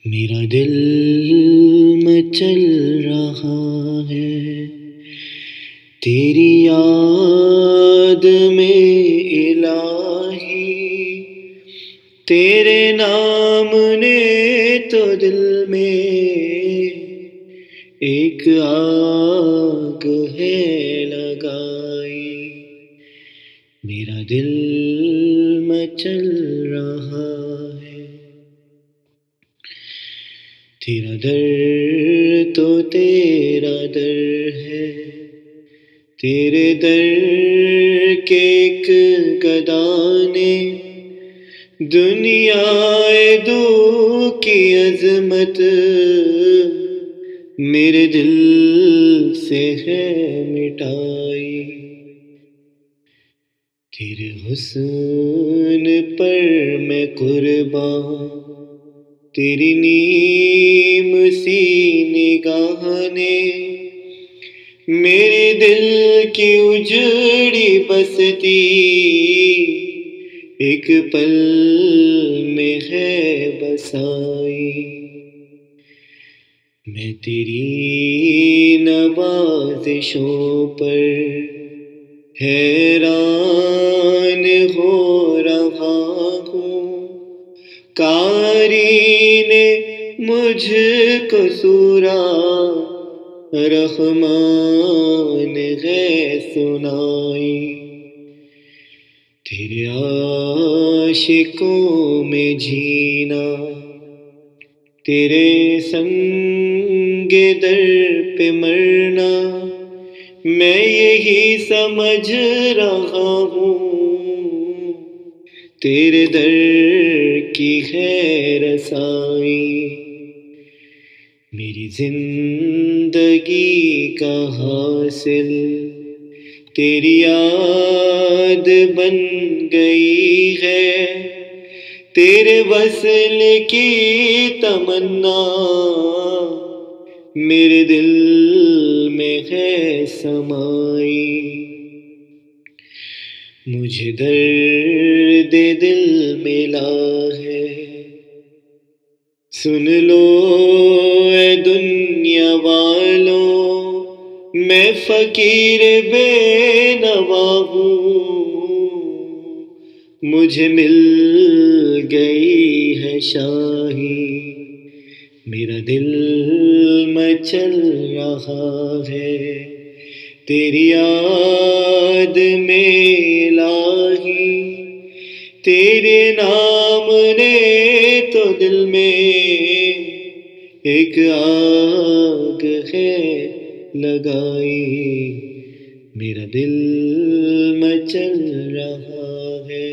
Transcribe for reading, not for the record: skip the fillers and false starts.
میرا دل مچل رہا ہے تیری یاد میں الہی، تیرے نام نے تو دل میں ایک آگ ہے لگائی۔ میرا دل مچل رہا ہے، تیرا در تو تیرا در ہے، تیرے در کے ایک گدا نے دنیا دو کی عظمت میرے دل سے ہے مٹائی۔ تیرے حسن پر میں قربان، تیری نیم سی نگاہ نے میرے دل کی اجڑی بستی ایک پل میں ہے بسائی۔ میں تیری نوازشوں پر حیران ہو رہا ہوں، قاری نے مجھ کو سورہ رحمان ہے سنائی۔ تیرے عاشقوں میں جینا، تیرے سنگ در پہ مرنا، میں یہی سمجھ رہا ہوں تیرے در کی ہے رسائی۔ میری زندگی کا حاصل تیری یاد بن گئی ہے، تیرے وصل کی تمنا میرے دل میں ہے سمائی۔ مجھے درد دل ملا ہے، سن لو اے دنیا والوں، میں فقیر بے نوا ہوں، مجھے مل گئی ہے شاہی۔ میرا دل مچل رہا ہے تیری یاد میں الہی، تیرے نام نے تو دل میں ایک آگ ہے لگائی۔ میرا دل مچل رہا ہے۔